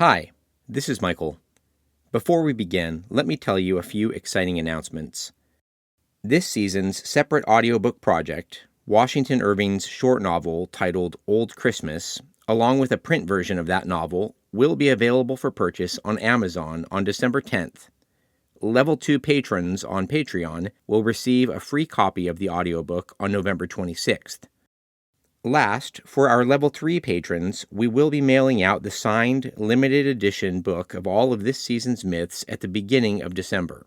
Hi, this is Michael. Before we begin, let me tell you a few exciting announcements. This season's separate audiobook project, Washington Irving's short novel titled Old Christmas, along with a print version of that novel, will be available for purchase on Amazon on December 10th. Level 2 patrons on Patreon will receive a free copy of the audiobook on November 26th. Last, for our Level 3 patrons, we will be mailing out the signed, limited edition book of all of this season's myths at the beginning of December.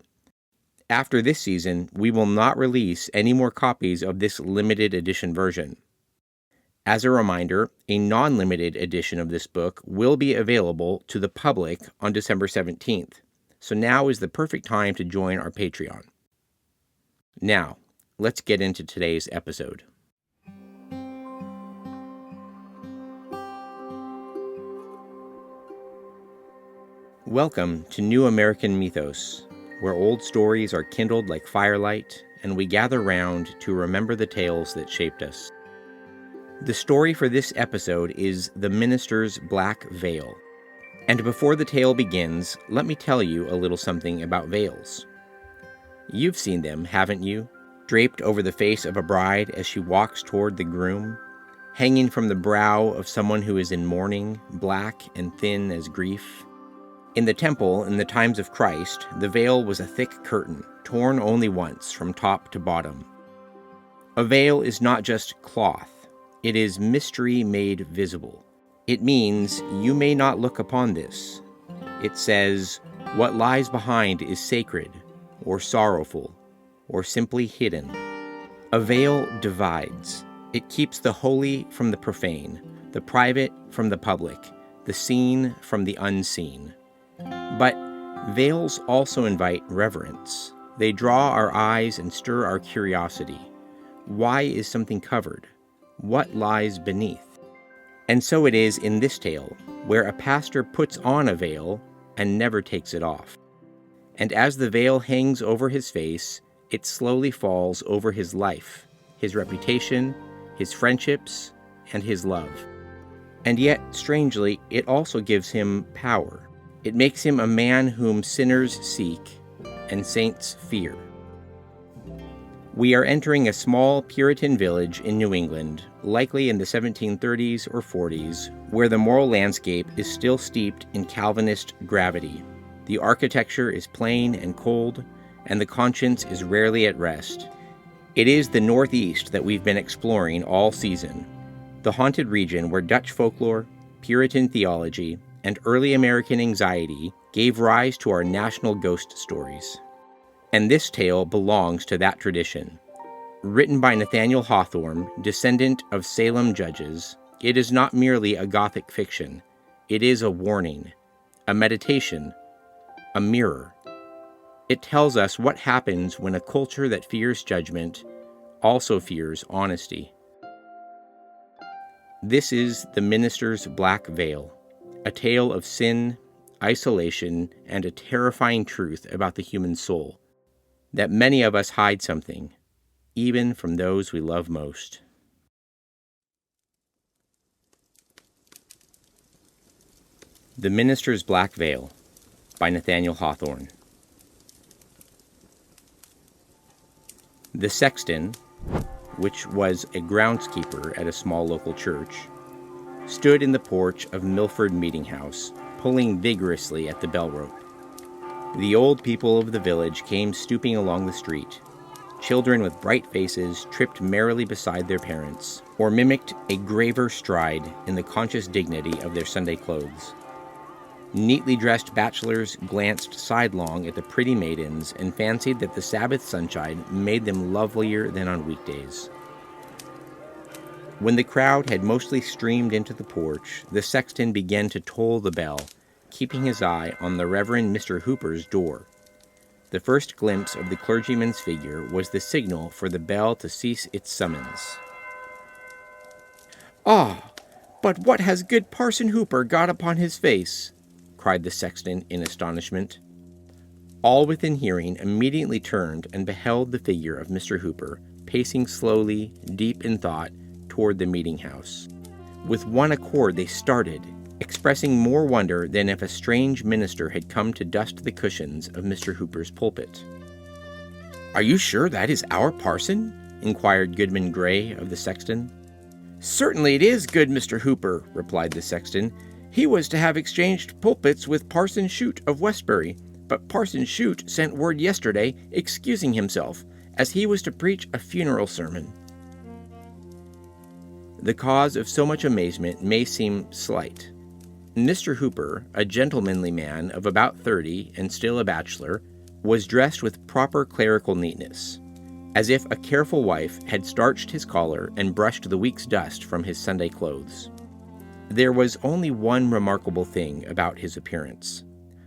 After this season, we will not release any more copies of this limited edition version. As a reminder, a non-limited edition of this book will be available to the public on December 17th, so now is the perfect time to join our Patreon. Now, let's get into today's episode. Welcome to New American Mythos, where old stories are kindled like firelight, and we gather round to remember the tales that shaped us. The story for this episode is The Minister's Black Veil. And before the tale begins, let me tell you a little something about veils. You've seen them, haven't you? Draped over the face of a bride as she walks toward the groom, hanging from the brow of someone who is in mourning, black and thin as grief. In the temple, in the times of Christ, the veil was a thick curtain, torn only once from top to bottom. A veil is not just cloth, it is mystery made visible. It means you may not look upon this. It says, what lies behind is sacred, or sorrowful, or simply hidden. A veil divides. It keeps the holy from the profane, the private from the public, the seen from the unseen. But veils also invite reverence. They draw our eyes and stir our curiosity. Why is something covered? What lies beneath? And so it is in this tale, where a pastor puts on a veil and never takes it off. And as the veil hangs over his face, it slowly falls over his life, his reputation, his friendships, and his love. And yet, strangely, it also gives him power. It makes him a man whom sinners seek and saints fear. We are entering a small Puritan village in New England, likely in the 1730s or 40s, where the moral landscape is still steeped in Calvinist gravity. The architecture is plain and cold, and the conscience is rarely at rest. It is the Northeast that we've been exploring all season, the haunted region where Dutch folklore, Puritan theology, and early American anxiety gave rise to our national ghost stories. And this tale belongs to that tradition. Written by Nathanael Hawthorne, descendant of Salem judges, it is not merely a Gothic fiction. It is a warning, a meditation, a mirror. It tells us what happens when a culture that fears judgment also fears honesty. This is The Minister's Black Veil, a tale of sin, isolation, and a terrifying truth about the human soul, that many of us hide something, even from those we love most. The Minister's Black Veil by Nathanael Hawthorne. The sexton, which was a groundskeeper at a small local church, stood in the porch of Milford Meeting House, pulling vigorously at the bell rope. The old people of the village came stooping along the street. Children with bright faces tripped merrily beside their parents, or mimicked a graver stride in the conscious dignity of their Sunday clothes. Neatly dressed bachelors glanced sidelong at the pretty maidens and fancied that the Sabbath sunshine made them lovelier than on weekdays. When the crowd had mostly streamed into the porch, the sexton began to toll the bell, keeping his eye on the Reverend Mr. Hooper's door. The first glimpse of the clergyman's figure was the signal for the bell to cease its summons. "Ah, but what has good Parson Hooper got upon his face?" cried the sexton in astonishment. All within hearing immediately turned and beheld the figure of Mr. Hooper, pacing slowly, deep in thought, toward the meeting house. With one accord they started, expressing more wonder than if a strange minister had come to dust the cushions of Mr. Hooper's pulpit. "Are you sure that is our parson?" inquired Goodman Gray of the sexton. "Certainly it is, good Mr. Hooper," replied the sexton. "He was to have exchanged pulpits with Parson Shute of Westbury, but Parson Shute sent word yesterday excusing himself, as he was to preach a funeral sermon." The cause of so much amazement may seem slight. Mr. Hooper, a gentlemanly man of about 30 and still a bachelor, was dressed with proper clerical neatness, as if a careful wife had starched his collar and brushed the week's dust from his Sunday clothes. There was only one remarkable thing about his appearance.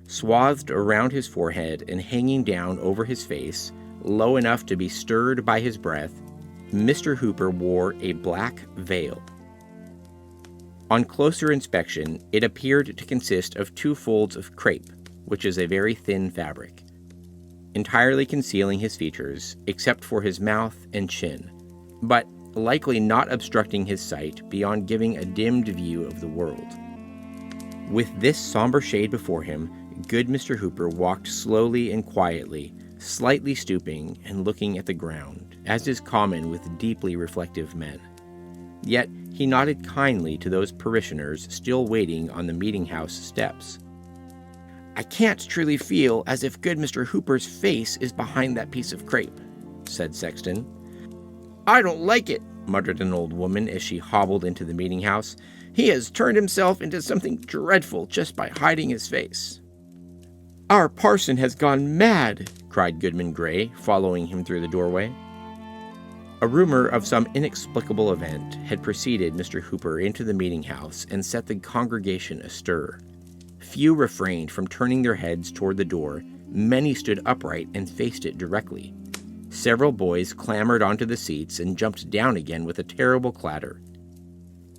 Swathed around his forehead and hanging down over his face, low enough to be stirred by his breath, Mr. Hooper wore a black veil. On closer inspection, it appeared to consist of 2 folds of crepe, which is a very thin fabric, entirely concealing his features, except for his mouth and chin, but likely not obstructing his sight beyond giving a dimmed view of the world. With this somber shade before him, good Mr. Hooper walked slowly and quietly, slightly stooping and looking at the ground, as is common with deeply reflective men. Yet he nodded kindly to those parishioners still waiting on the meeting-house steps. "I can't truly feel as if good Mr. Hooper's face is behind that piece of crepe," said Sexton. "I don't like it," muttered an old woman as she hobbled into the meeting-house. "He has turned himself into something dreadful just by hiding his face." "Our parson has gone mad," cried Goodman Gray, following him through the doorway. A rumor of some inexplicable event had preceded Mr. Hooper into the meeting-house and set the congregation astir. Few refrained from turning their heads toward the door. Many stood upright and faced it directly. Several boys clambered onto the seats and jumped down again with a terrible clatter.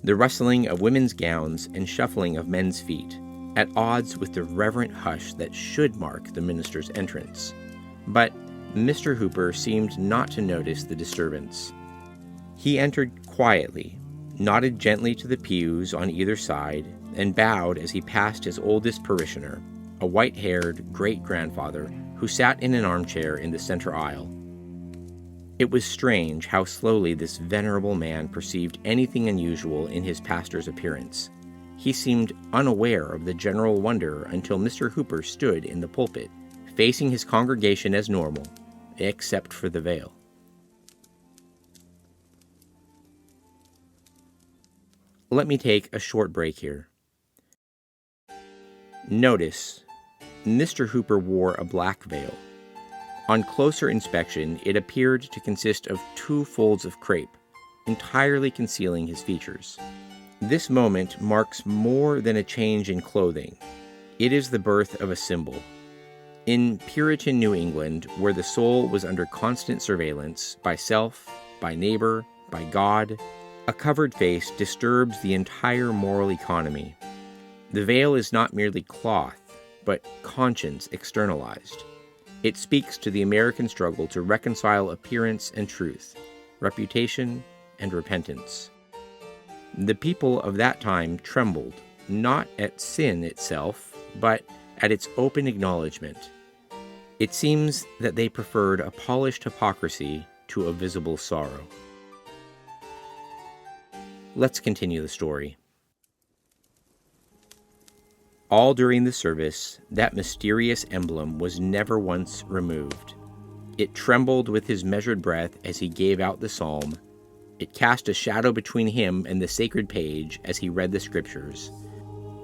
The rustling of women's gowns and shuffling of men's feet, at odds with the reverent hush that should mark the minister's entrance. But Mr. Hooper seemed not to notice the disturbance. He entered quietly, nodded gently to the pews on either side, and bowed as he passed his oldest parishioner, a white-haired great-grandfather who sat in an armchair in the center aisle. It was strange how slowly this venerable man perceived anything unusual in his pastor's appearance. He seemed unaware of the general wonder until Mr. Hooper stood in the pulpit, facing his congregation as normal, except for the veil. Let me take a short break here. Notice, Mr. Hooper wore a black veil. On closer inspection, it appeared to consist of 2 folds of crepe, entirely concealing his features. This moment marks more than a change in clothing. It is the birth of a symbol. In Puritan New England, where the soul was under constant surveillance by self, by neighbor, by God, a covered face disturbs the entire moral economy. The veil is not merely cloth, but conscience externalized. It speaks to the American struggle to reconcile appearance and truth, reputation and repentance. The people of that time trembled, not at sin itself, but at its open acknowledgement. It seems that they preferred a polished hypocrisy to a visible sorrow. Let's continue the story. All during the service, that mysterious emblem was never once removed. It trembled with his measured breath as he gave out the psalm. It cast a shadow between him and the sacred page as he read the scriptures.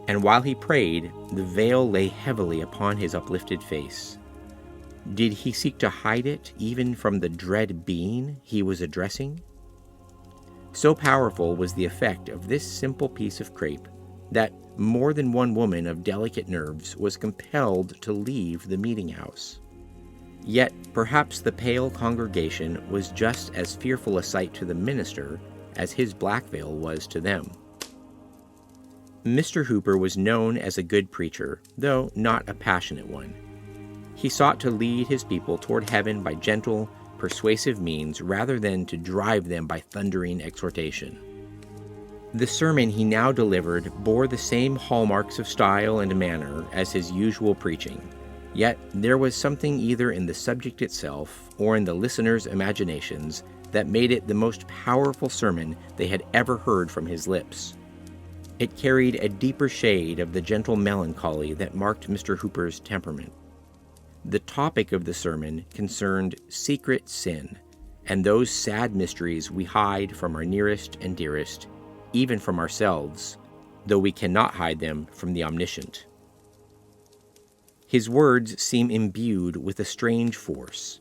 And while he prayed, the veil lay heavily upon his uplifted face. Did he seek to hide it even from the dread being he was addressing? So powerful was the effect of this simple piece of crepe that more than one woman of delicate nerves was compelled to leave the meeting house. Yet perhaps the pale congregation was just as fearful a sight to the minister as his black veil was to them. Mr. Hooper was known as a good preacher, though not a passionate one. He sought to lead his people toward heaven by gentle, persuasive means rather than to drive them by thundering exhortation. The sermon he now delivered bore the same hallmarks of style and manner as his usual preaching, yet there was something either in the subject itself or in the listeners' imaginations that made it the most powerful sermon they had ever heard from his lips. It carried a deeper shade of the gentle melancholy that marked Mr. Hooper's temperament. The topic of the sermon concerned secret sin, and those sad mysteries we hide from our nearest and dearest, even from ourselves, though we cannot hide them from the omniscient. His words seem imbued with a strange force.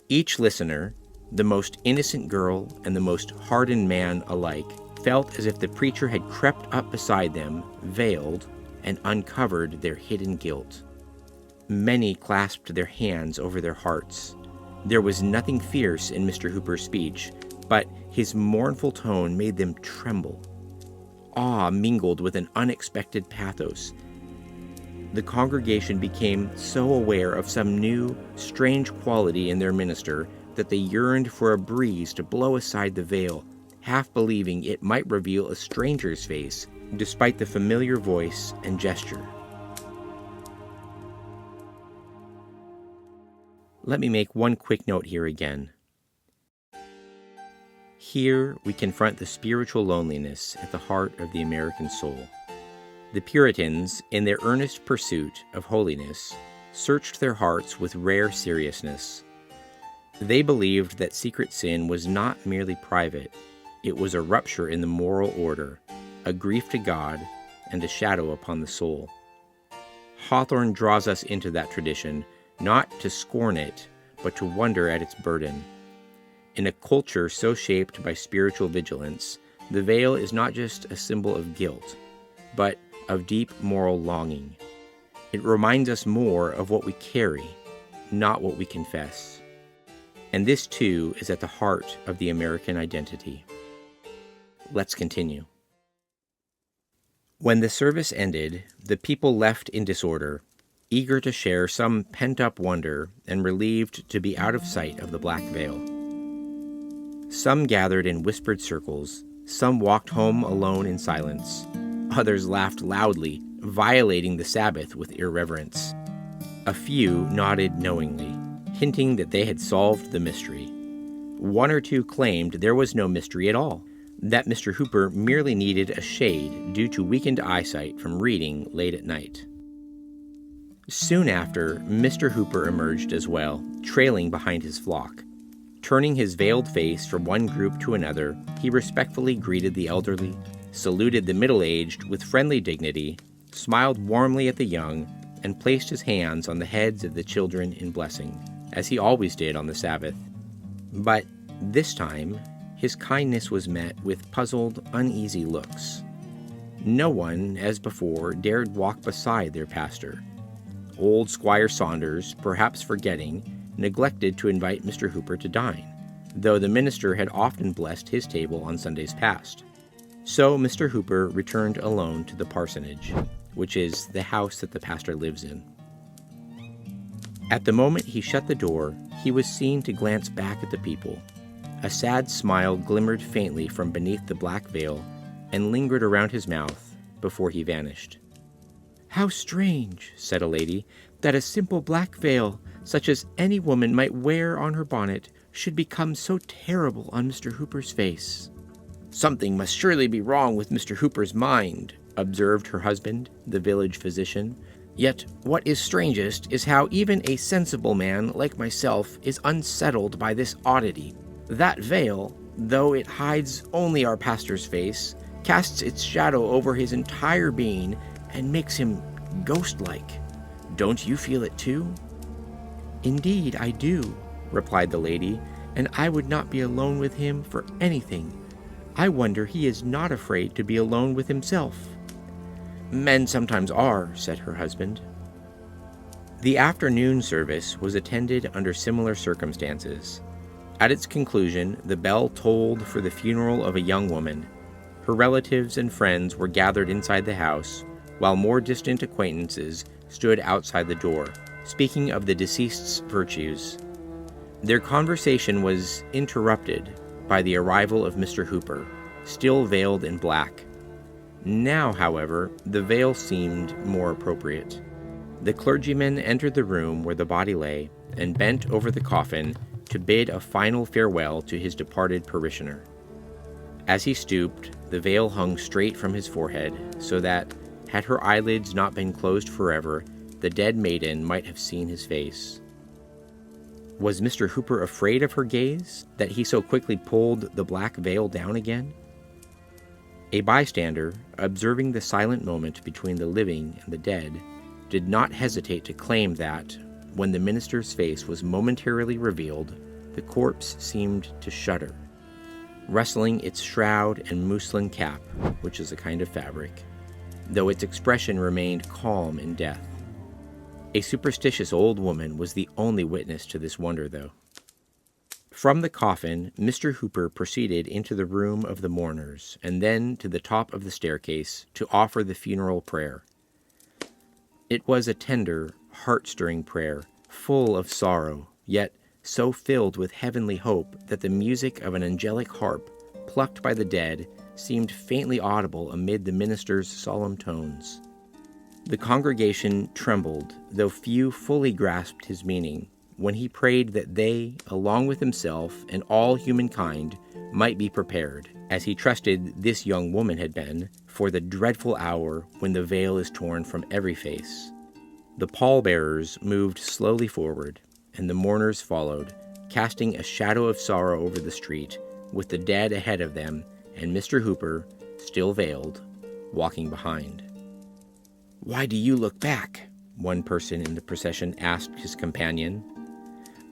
Each listener, the most innocent girl and the most hardened man alike, felt as if the preacher had crept up beside them, veiled, and uncovered their hidden guilt. Many clasped their hands over their hearts. There was nothing fierce in Mr. Hooper's speech, but his mournful tone made them tremble. Awe mingled with an unexpected pathos. The congregation became so aware of some new, strange quality in their minister that they yearned for a breeze to blow aside the veil, half believing it might reveal a stranger's face, despite the familiar voice and gesture. Let me make one quick note here again. Here we confront the spiritual loneliness at the heart of the American soul. The Puritans, in their earnest pursuit of holiness, searched their hearts with rare seriousness. They believed that secret sin was not merely private, it was a rupture in the moral order, a grief to God, and a shadow upon the soul. Hawthorne draws us into that tradition, not to scorn it, but to wonder at its burden. In a culture so shaped by spiritual vigilance, the veil is not just a symbol of guilt, but of deep moral longing. It reminds us more of what we carry, not what we confess. And this, too, is at the heart of the American identity. Let's continue. When the service ended, the people left in disorder, eager to share some pent-up wonder and relieved to be out of sight of the black veil. Some gathered in whispered circles, some walked home alone in silence, others laughed loudly, violating the Sabbath with irreverence. A few nodded knowingly, hinting that they had solved the mystery. One or two claimed there was no mystery at all, that Mr. Hooper merely needed a shade due to weakened eyesight from reading late at night. Soon after, Mr. Hooper emerged as well, trailing behind his flock. Turning his veiled face from one group to another, he respectfully greeted the elderly, saluted the middle-aged with friendly dignity, smiled warmly at the young, and placed his hands on the heads of the children in blessing, as he always did on the Sabbath. But this time, his kindness was met with puzzled, uneasy looks. No one, as before, dared walk beside their pastor. Old Squire Saunders, perhaps forgetting, neglected to invite Mr. Hooper to dine, though the minister had often blessed his table on Sundays past. So Mr. Hooper returned alone to the parsonage, which is the house that the pastor lives in. At the moment he shut the door, he was seen to glance back at the people. A sad smile glimmered faintly from beneath the black veil and lingered around his mouth before he vanished. "How strange," said a lady, "that a simple black veil, such as any woman might wear on her bonnet, should become so terrible on Mr. Hooper's face." "Something must surely be wrong with Mr. Hooper's mind," observed her husband, the village physician. "Yet what is strangest is how even a sensible man like myself is unsettled by this oddity. That veil, though it hides only our pastor's face, casts its shadow over his entire being and makes him ghost-like. Don't you feel it too?" "Indeed, I do," replied the lady, "and I would not be alone with him for anything. I wonder he is not afraid to be alone with himself." "Men sometimes are," said her husband. The afternoon service was attended under similar circumstances. At its conclusion, the bell tolled for the funeral of a young woman. Her relatives and friends were gathered inside the house, while more distant acquaintances stood outside the door, speaking of the deceased's virtues. Their conversation was interrupted by the arrival of Mr. Hooper, still veiled in black, Now, however, the veil seemed more appropriate. The clergyman entered the room where the body lay and bent over the coffin to bid a final farewell to his departed parishioner. As he stooped, the veil hung straight from his forehead, so that, had her eyelids not been closed forever, the dead maiden might have seen his face. Was Mr. Hooper afraid of her gaze, that he so quickly pulled the black veil down again? A bystander, observing the silent moment between the living and the dead, did not hesitate to claim that, when the minister's face was momentarily revealed, the corpse seemed to shudder, rustling its shroud and muslin cap, which is a kind of fabric, though its expression remained calm in death. A superstitious old woman was the only witness to this wonder, though. From the coffin, Mr. Hooper proceeded into the room of the mourners, and then to the top of the staircase to offer the funeral prayer. It was a tender, heart-stirring prayer, full of sorrow, yet so filled with heavenly hope that the music of an angelic harp, plucked by the dead, seemed faintly audible amid the minister's solemn tones. The congregation trembled, though few fully grasped his meaning, when he prayed that they, along with himself and all humankind, might be prepared, as he trusted this young woman had been, for the dreadful hour when the veil is torn from every face. The pallbearers moved slowly forward, and the mourners followed, casting a shadow of sorrow over the street, with the dead ahead of them, and Mr. Hooper, still veiled, walking behind. "Why do you look back?" one person in the procession asked his companion.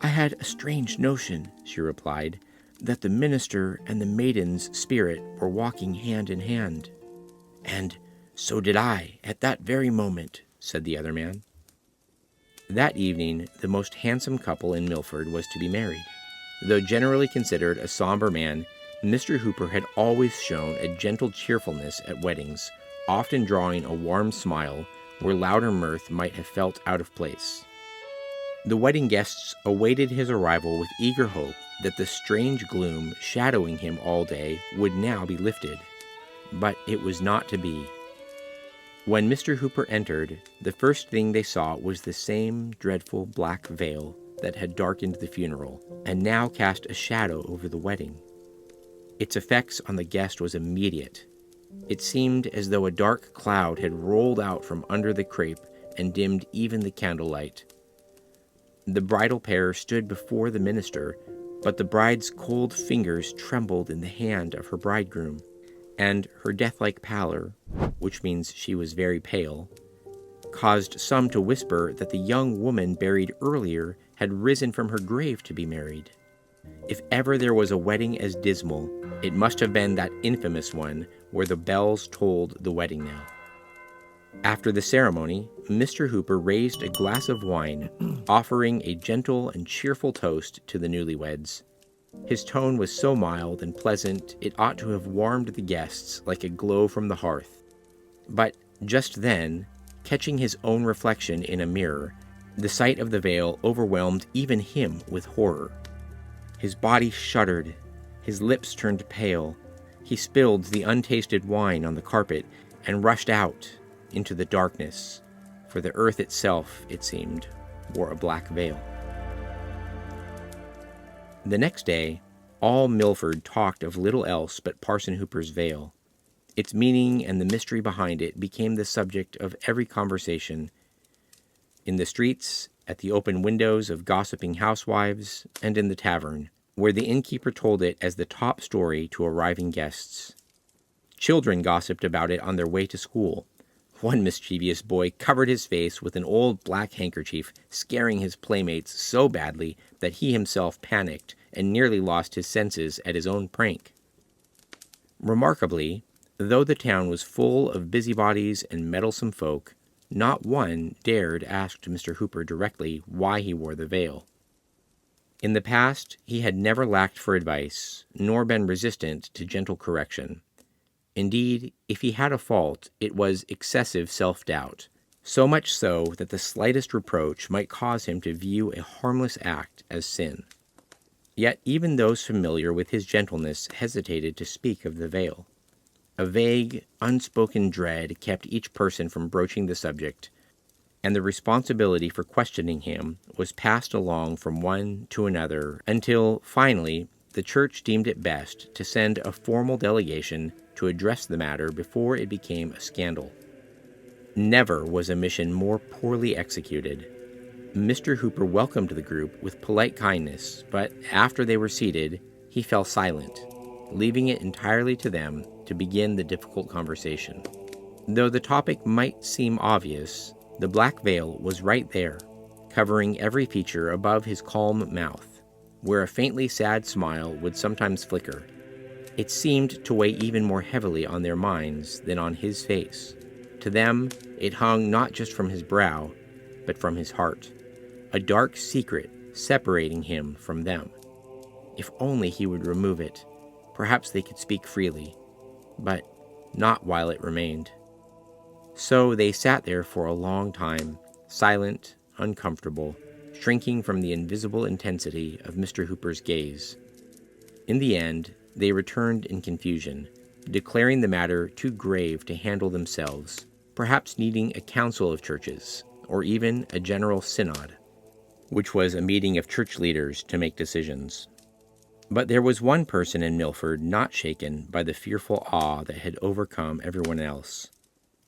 "I had a strange notion," she replied, "that the minister and the maiden's spirit were walking hand in hand." "And so did I, at that very moment," said the other man. That evening, the most handsome couple in Milford was to be married. Though generally considered a somber man, Mr. Hooper had always shown a gentle cheerfulness at weddings, often drawing a warm smile where louder mirth might have felt out of place. The wedding guests awaited his arrival with eager hope that the strange gloom shadowing him all day would now be lifted. But it was not to be. When Mr. Hooper entered, the first thing they saw was the same dreadful black veil that had darkened the funeral, and now cast a shadow over the wedding. Its effects on the guest was immediate. It seemed as though a dark cloud had rolled out from under the crape and dimmed even the candlelight. The bridal pair stood before the minister, but the bride's cold fingers trembled in the hand of her bridegroom, and her death-like pallor, which means she was very pale, caused some to whisper that the young woman buried earlier had risen from her grave to be married. If ever there was a wedding as dismal, it must have been that infamous one where the bells tolled the wedding knell. After the ceremony, Mr. Hooper raised a glass of wine, offering a gentle and cheerful toast to the newlyweds. His tone was so mild and pleasant it ought to have warmed the guests like a glow from the hearth. But just then, catching his own reflection in a mirror, the sight of the veil overwhelmed even him with horror. His body shuddered, his lips turned pale, he spilled the untasted wine on the carpet and rushed out into the darkness, for the earth itself, it seemed, wore a black veil. The next day, all Milford talked of little else but Parson Hooper's veil. Its meaning and the mystery behind it became the subject of every conversation, in the streets, at the open windows of gossiping housewives, and in the tavern, where the innkeeper told it as the top story to arriving guests. Children gossiped about it on their way to school. One mischievous boy covered his face with an old black handkerchief, scaring his playmates so badly that he himself panicked and nearly lost his senses at his own prank. Remarkably, though the town was full of busybodies and meddlesome folk, not one dared ask Mr. Hooper directly why he wore the veil. In the past, he had never lacked for advice, nor been resistant to gentle correction. Indeed, if he had a fault, it was excessive self-doubt, so much so that the slightest reproach might cause him to view a harmless act as sin. Yet even those familiar with his gentleness hesitated to speak of the veil. A vague, unspoken dread kept each person from broaching the subject, and the responsibility for questioning him was passed along from one to another until, finally, the church deemed it best to send a formal delegation to address the matter before it became a scandal. Never was a mission more poorly executed. Mr. Hooper welcomed the group with polite kindness, but after they were seated, he fell silent, leaving it entirely to them to begin the difficult conversation. Though the topic might seem obvious, the black veil was right there, covering every feature above his calm mouth, where a faintly sad smile would sometimes flicker. It seemed to weigh even more heavily on their minds than on his face. To them, it hung not just from his brow, but from his heart, a dark secret separating him from them. If only he would remove it, perhaps they could speak freely, but not while it remained. So they sat there for a long time, silent, uncomfortable, shrinking from the invisible intensity of Mr. Hooper's gaze. In the end, they returned in confusion, declaring the matter too grave to handle themselves, perhaps needing a council of churches, or even a general synod, which was a meeting of church leaders to make decisions. But there was one person in Milford not shaken by the fearful awe that had overcome everyone else.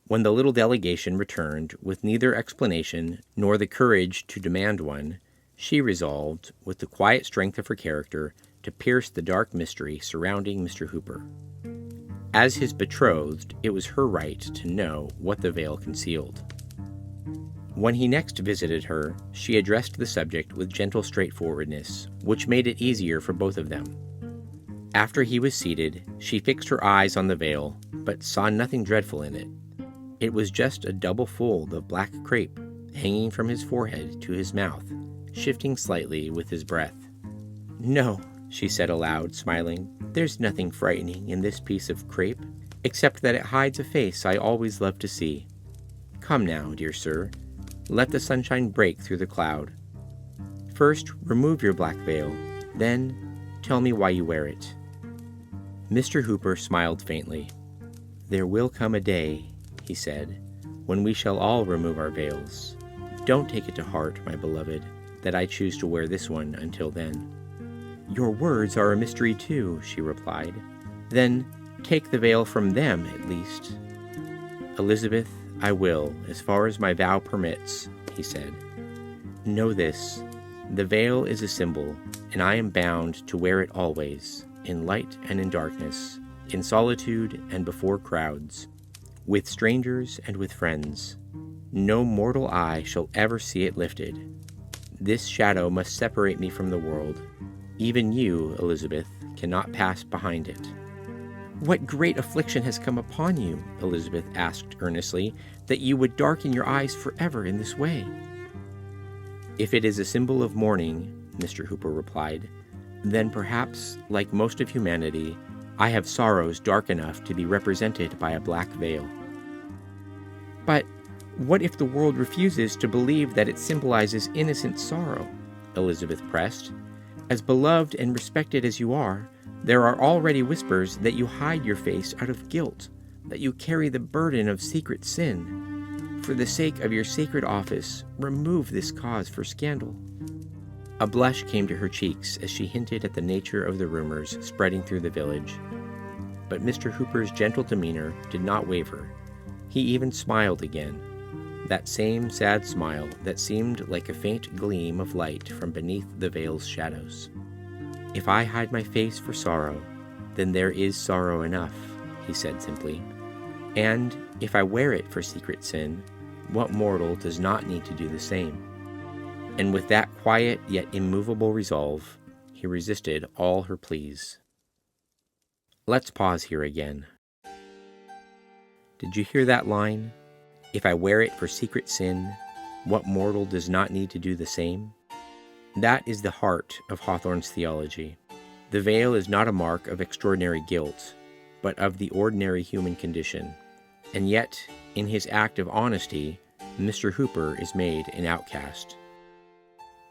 When the little delegation returned with neither explanation nor the courage to demand one, she resolved, with the quiet strength of her character, to pierce the dark mystery surrounding Mr. Hooper. As his betrothed, it was her right to know what the veil concealed. When he next visited her, she addressed the subject with gentle straightforwardness, which made it easier for both of them. After he was seated, she fixed her eyes on the veil, but saw nothing dreadful in it. It was just a double fold of black crape, hanging from his forehead to his mouth, shifting slightly with his breath. "No," she said aloud, smiling, "there's nothing frightening in this piece of crape, except that it hides a face I always love to see. Come now, dear sir, let the sunshine break through the cloud. First, remove your black veil, then tell me why you wear it." Mr. Hooper smiled faintly. "There will come a day," he said, "when we shall all remove our veils. Don't take it to heart, my beloved, that I choose to wear this one until then." "Your words are a mystery too," she replied. "Then take the veil from them, at least." "Elizabeth, I will, as far as my vow permits," he said. "Know this, the veil is a symbol, and I am bound to wear it always, in light and in darkness, in solitude and before crowds, with strangers and with friends. No mortal eye shall ever see it lifted. This shadow must separate me from the world. Even you, Elizabeth, cannot pass behind it." "What great affliction has come upon you," Elizabeth asked earnestly, "that you would darken your eyes forever in this way?" "If it is a symbol of mourning," Mr. Hooper replied, "then perhaps, like most of humanity, I have sorrows dark enough to be represented by a black veil." "But what if the world refuses to believe that it symbolizes innocent sorrow?" Elizabeth pressed. "As beloved and respected as you are, there are already whispers that you hide your face out of guilt, that you carry the burden of secret sin. For the sake of your sacred office, remove this cause for scandal." A blush came to her cheeks as she hinted at the nature of the rumors spreading through the village. But Mr. Hooper's gentle demeanor did not waver. He even smiled again, that same sad smile that seemed like a faint gleam of light from beneath the veil's shadows. "If I hide my face for sorrow, then there is sorrow enough," he said simply. "And if I wear it for secret sin, what mortal does not need to do the same?" And with that quiet yet immovable resolve, he resisted all her pleas. Let's pause here again. Did you hear that line? "If I wear it for secret sin, what mortal does not need to do the same?" That is the heart of Hawthorne's theology. The veil is not a mark of extraordinary guilt, but of the ordinary human condition. And yet, in his act of honesty, Mr. Hooper is made an outcast.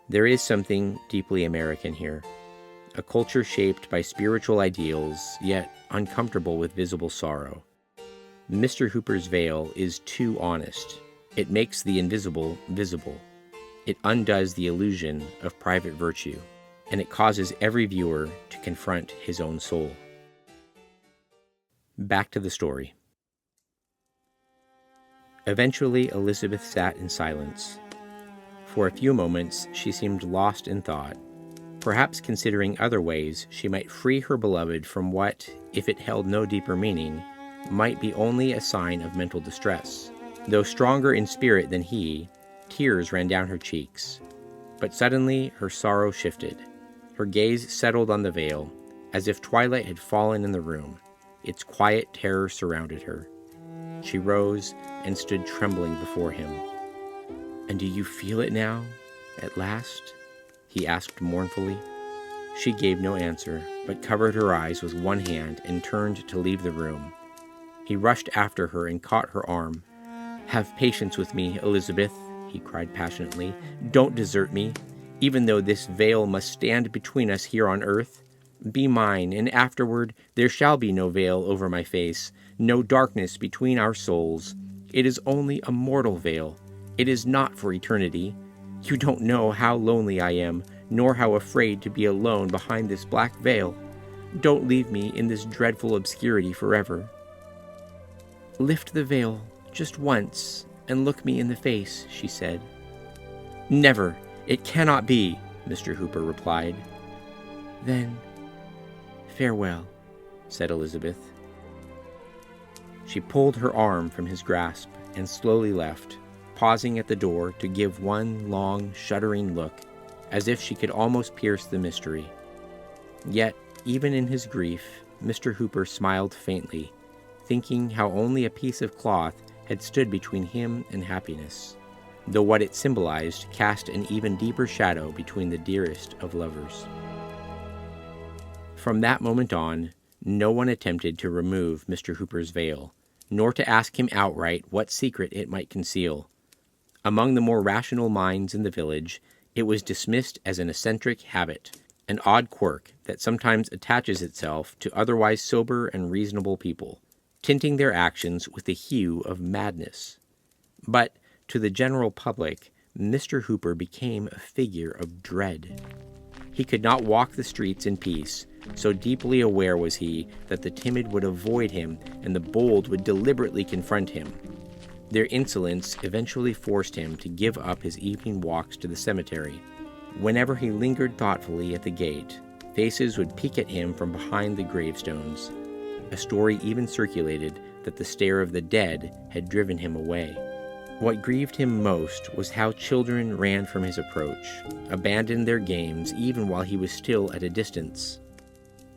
There is something deeply American here, a culture shaped by spiritual ideals, yet uncomfortable with visible sorrow, Mr. Hooper's veil is too honest. It makes the invisible visible. It undoes the illusion of private virtue, and it causes every viewer to confront his own soul. Back to the story. Eventually, Elizabeth sat in silence. For a few moments, she seemed lost in thought, perhaps considering other ways she might free her beloved from what, if it held no deeper meaning, might be only a sign of mental distress. Though stronger in spirit than he, tears ran down her cheeks. But suddenly her sorrow shifted. Her gaze settled on the veil, as if twilight had fallen in the room. Its quiet terror surrounded her. She rose and stood trembling before him. "And do you feel it now, at last?" he asked mournfully. She gave no answer, but covered her eyes with one hand and turned to leave the room. He rushed after her and caught her arm. "Have patience with me, Elizabeth," he cried passionately. "Don't desert me, even though this veil must stand between us here on earth. Be mine, and afterward there shall be no veil over my face, no darkness between our souls. It is only a mortal veil. It is not for eternity. You don't know how lonely I am, nor how afraid to be alone behind this black veil. Don't leave me in this dreadful obscurity forever." "Lift the veil just once and look me in the face," she said. "Never! It cannot be," Mr. Hooper replied. "Then, farewell," said Elizabeth. She pulled her arm from his grasp and slowly left, pausing at the door to give one long, shuddering look, as if she could almost pierce the mystery. Yet, even in his grief, Mr. Hooper smiled faintly, thinking how only a piece of cloth had stood between him and happiness, though what it symbolized cast an even deeper shadow between the dearest of lovers. From that moment on, no one attempted to remove Mr. Hooper's veil, nor to ask him outright what secret it might conceal. Among the more rational minds in the village, it was dismissed as an eccentric habit, an odd quirk that sometimes attaches itself to otherwise sober and reasonable people, tinting their actions with the hue of madness. But to the general public, Mr. Hooper became a figure of dread. He could not walk the streets in peace, so deeply aware was he that the timid would avoid him and the bold would deliberately confront him. Their insolence eventually forced him to give up his evening walks to the cemetery. Whenever he lingered thoughtfully at the gate, faces would peek at him from behind the gravestones. A story even circulated that the stare of the dead had driven him away. What grieved him most was how children ran from his approach, abandoned their games even while he was still at a distance.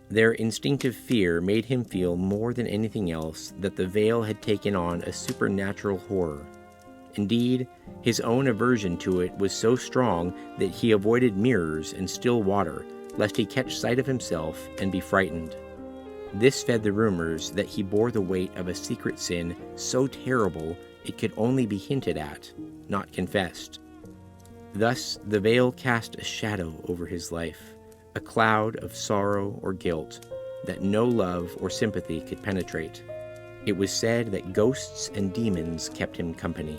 Their instinctive fear made him feel more than anything else that the veil had taken on a supernatural horror. Indeed, his own aversion to it was so strong that he avoided mirrors and still water, lest he catch sight of himself and be frightened. This fed the rumors that he bore the weight of a secret sin so terrible it could only be hinted at, not confessed. Thus, the veil cast a shadow over his life, a cloud of sorrow or guilt that no love or sympathy could penetrate. It was said that ghosts and demons kept him company.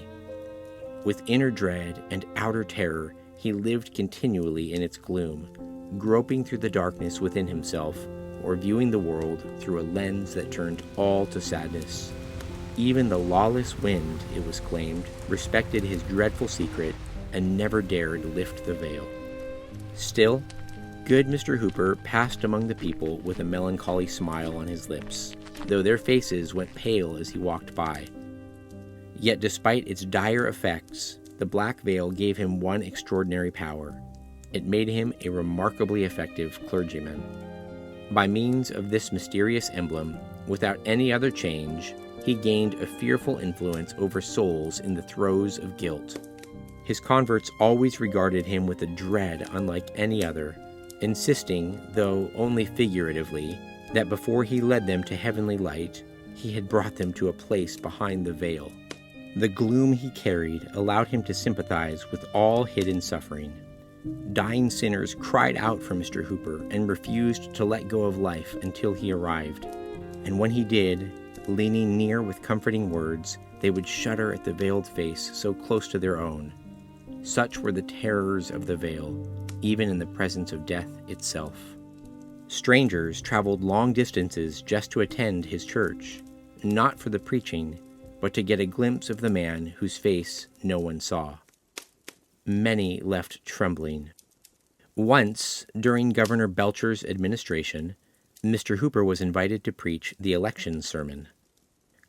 With inner dread and outer terror, he lived continually in its gloom, groping through the darkness within himself, or viewing the world through a lens that turned all to sadness. Even the lawless wind, it was claimed, respected his dreadful secret and never dared lift the veil. Still, good Mr. Hooper passed among the people with a melancholy smile on his lips, though their faces went pale as he walked by. Yet despite its dire effects, the black veil gave him one extraordinary power. It made him a remarkably effective clergyman. By means of this mysterious emblem, without any other change, he gained a fearful influence over souls in the throes of guilt. His converts always regarded him with a dread unlike any other, insisting, though only figuratively, that before he led them to heavenly light, he had brought them to a place behind the veil. The gloom he carried allowed him to sympathize with all hidden suffering. Dying sinners cried out for Mr. Hooper and refused to let go of life until he arrived. And when he did, leaning near with comforting words, they would shudder at the veiled face so close to their own. Such were the terrors of the veil, even in the presence of death itself. Strangers traveled long distances just to attend his church, not for the preaching, but to get a glimpse of the man whose face no one saw. Many left trembling. Once, during Governor Belcher's administration, Mr. Hooper was invited to preach the election sermon.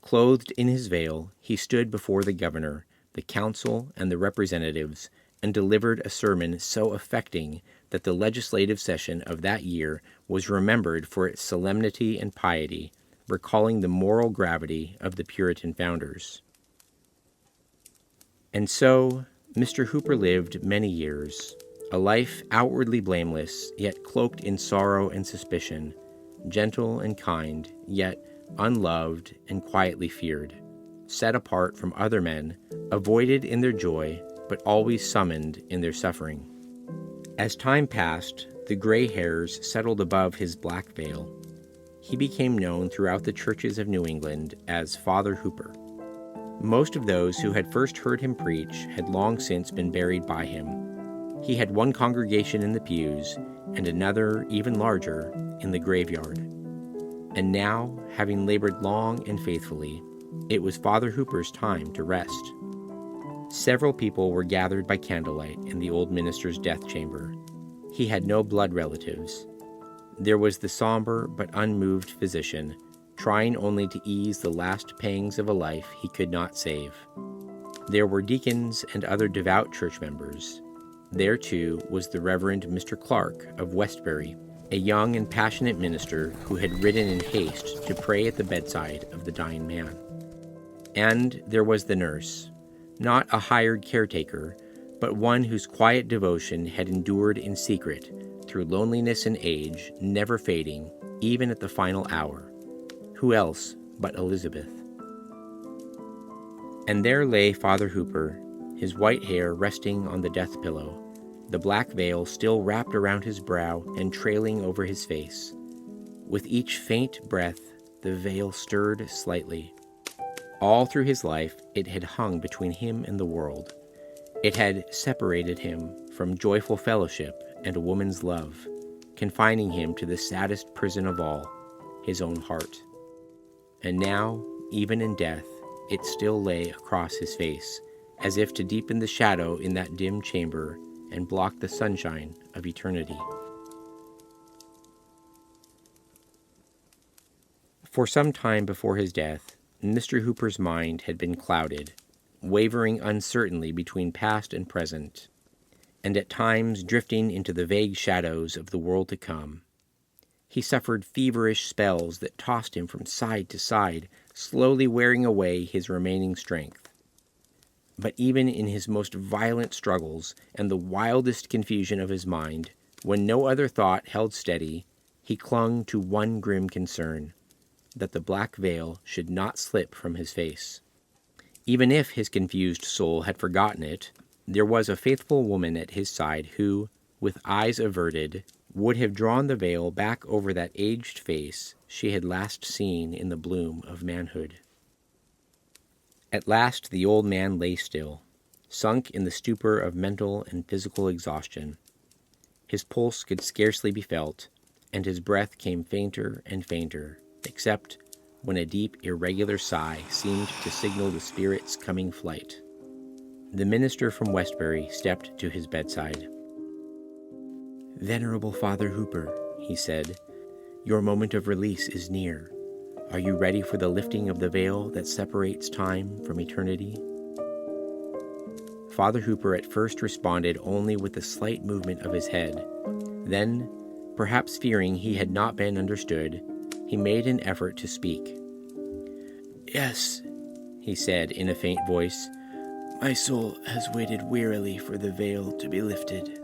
Clothed in his veil, he stood before the governor, the council, and the representatives, and delivered a sermon so affecting that the legislative session of that year was remembered for its solemnity and piety, recalling the moral gravity of the Puritan founders. And so, Mr. Hooper lived many years, a life outwardly blameless, yet cloaked in sorrow and suspicion, gentle and kind, yet unloved and quietly feared, set apart from other men, avoided in their joy, but always summoned in their suffering. As time passed, the gray hairs settled above his black veil. He became known throughout the churches of New England as Father Hooper. Most of those who had first heard him preach had long since been buried by him. He had one congregation in the pews and another, even larger, in the graveyard. And now, having labored long and faithfully, it was Father Hooper's time to rest. Several people were gathered by candlelight in the old minister's death chamber. He had no blood relatives. There was the somber but unmoved physician, trying only to ease the last pangs of a life he could not save. There were deacons and other devout church members. There, too, was the Reverend Mr. Clark of Westbury, a young and passionate minister who had ridden in haste to pray at the bedside of the dying man. And there was the nurse, not a hired caretaker, but one whose quiet devotion had endured in secret through loneliness and age, never fading, even at the final hour. Who else but Elizabeth? And there lay Father Hooper, his white hair resting on the death pillow, the black veil still wrapped around his brow and trailing over his face. With each faint breath, the veil stirred slightly. All through his life, it had hung between him and the world. It had separated him from joyful fellowship and a woman's love, confining him to the saddest prison of all, his own heart. And now, even in death, it still lay across his face, as if to deepen the shadow in that dim chamber and block the sunshine of eternity. For some time before his death, Mr. Hooper's mind had been clouded, wavering uncertainly between past and present, and at times drifting into the vague shadows of the world to come. He suffered feverish spells that tossed him from side to side, slowly wearing away his remaining strength. But even in his most violent struggles and the wildest confusion of his mind, when no other thought held steady, he clung to one grim concern, that the black veil should not slip from his face. Even if his confused soul had forgotten it, there was a faithful woman at his side who, with eyes averted, would have drawn the veil back over that aged face she had last seen in the bloom of manhood. At last the old man lay still, sunk in the stupor of mental and physical exhaustion. His pulse could scarcely be felt, and his breath came fainter and fainter, except when a deep, irregular sigh seemed to signal the spirit's coming flight. The minister from Westbury stepped to his bedside. "Venerable Father Hooper," he said, "your moment of release is near. Are you ready for the lifting of the veil that separates time from eternity?" Father Hooper at first responded only with a slight movement of his head. Then, perhaps fearing he had not been understood, he made an effort to speak. "Yes," he said in a faint voice, "my soul has waited wearily for the veil to be lifted."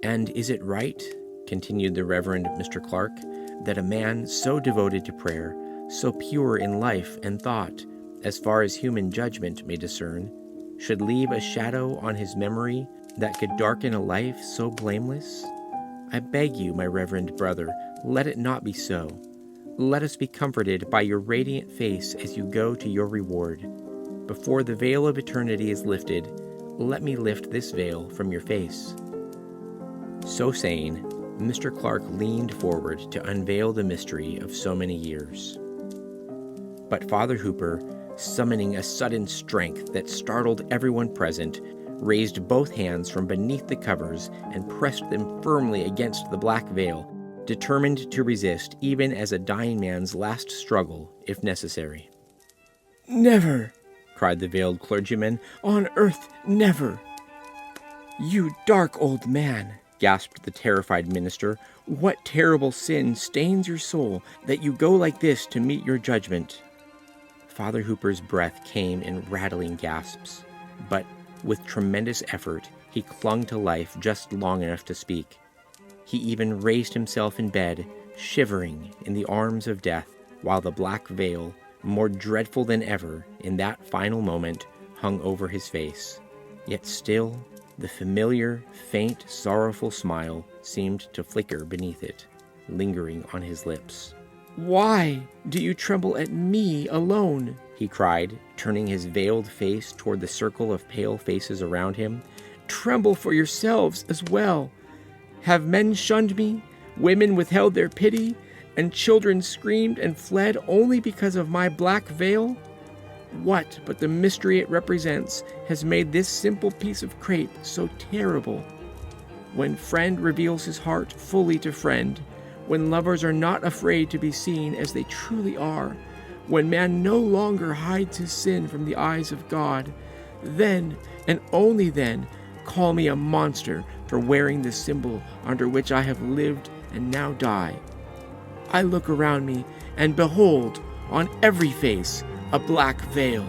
"And is it right," continued the Reverend Mr. Clark, "that a man so devoted to prayer, so pure in life and thought, as far as human judgment may discern, should leave a shadow on his memory that could darken a life so blameless? I beg you, my reverend brother, let it not be so. Let us be comforted by your radiant face as you go to your reward. Before the veil of eternity is lifted, let me lift this veil from your face." So saying, Mr. Clark leaned forward to unveil the mystery of so many years. But Father Hooper, summoning a sudden strength that startled everyone present, raised both hands from beneath the covers and pressed them firmly against the black veil, determined to resist even as a dying man's last struggle, if necessary. "Never!" cried the veiled clergyman. "On earth, never!" "You dark old man!" gasped the terrified minister. "What terrible sin stains your soul that you go like this to meet your judgment?" Father Hooper's breath came in rattling gasps, but with tremendous effort, he clung to life just long enough to speak. He even raised himself in bed, shivering in the arms of death, while the black veil, more dreadful than ever in that final moment, hung over his face. Yet still, the familiar, faint, sorrowful smile seemed to flicker beneath it, lingering on his lips. "Why do you tremble at me alone?" he cried, turning his veiled face toward the circle of pale faces around him. "Tremble for yourselves as well. Have men shunned me, women withheld their pity, and children screamed and fled only because of my black veil? What but the mystery it represents has made this simple piece of crape so terrible? When friend reveals his heart fully to friend, when lovers are not afraid to be seen as they truly are, when man no longer hides his sin from the eyes of God, then, and only then, call me a monster for wearing the symbol under which I have lived and now die. I look around me, and behold, on every face, a black veil."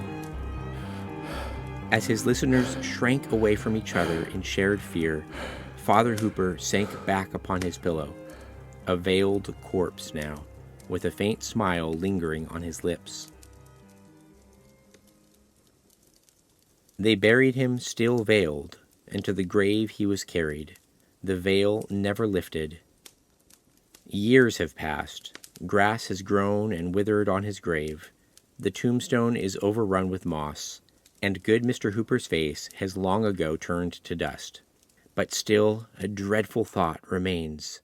As his listeners shrank away from each other in shared fear, Father Hooper sank back upon his pillow, a veiled corpse now, with a faint smile lingering on his lips. They buried him still veiled, and to the grave he was carried, the veil never lifted. Years have passed, grass has grown and withered on his grave, the tombstone is overrun with moss, and good Mr. Hooper's face has long ago turned to dust. But still a dreadful thought remains,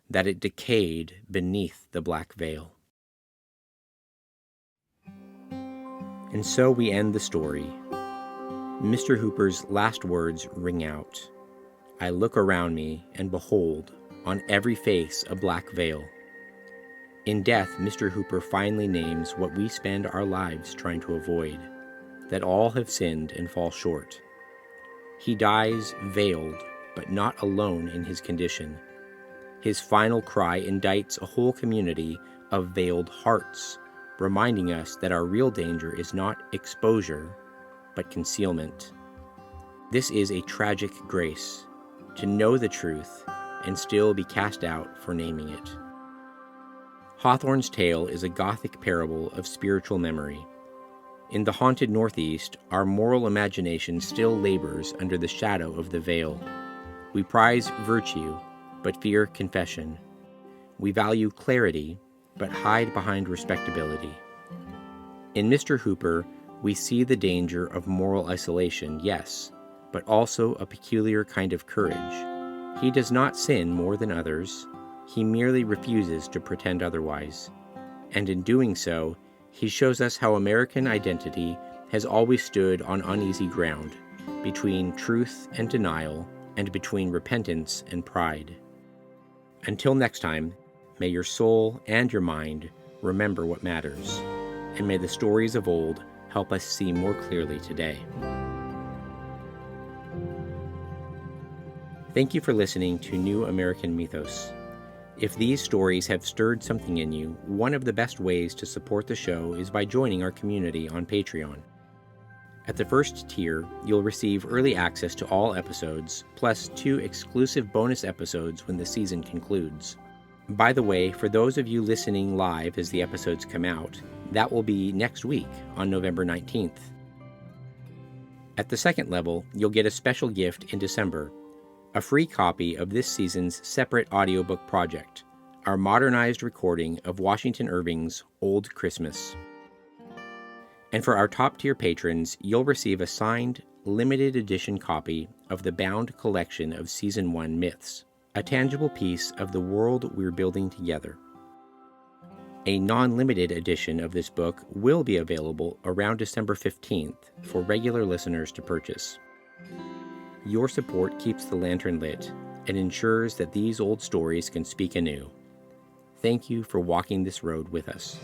that it decayed beneath the black veil. And so we end the story. Mr. Hooper's last words ring out. I look around me, and behold, on every face a black veil. In death, Mr. Hooper finally names what we spend our lives trying to avoid, that all have sinned and fall short. He dies veiled, but not alone in his condition. His final cry indicts a whole community of veiled hearts, reminding us that our real danger is not exposure, but concealment. This is a tragic grace, to know the truth and still be cast out for naming it. Hawthorne's tale is a Gothic parable of spiritual memory. In the haunted Northeast, our moral imagination still labors under the shadow of the veil. We prize virtue, but fear confession. We value clarity, but hide behind respectability. In Mr. Hooper, we see the danger of moral isolation, yes, but also a peculiar kind of courage. He does not sin more than others. He merely refuses to pretend otherwise. And in doing so, he shows us how American identity has always stood on uneasy ground, between truth and denial, and between repentance and pride. Until next time, may your soul and your mind remember what matters, and may the stories of old help us see more clearly today. Thank you for listening to New American Mythos. If these stories have stirred something in you, one of the best ways to support the show is by joining our community on Patreon. At the first tier, you'll receive early access to all episodes, plus 2 exclusive bonus episodes when the season concludes. By the way, for those of you listening live as the episodes come out, that will be next week on November 19th. At the second level, you'll get a special gift in December, a free copy of this season's separate audiobook project, our modernized recording of Washington Irving's Old Christmas. And for our top-tier patrons, you'll receive a signed, limited edition copy of the bound collection of Season 1 Myths, a tangible piece of the world we're building together. A non-limited edition of this book will be available around December 15th for regular listeners to purchase. Your support keeps the lantern lit and ensures that these old stories can speak anew. Thank you for walking this road with us.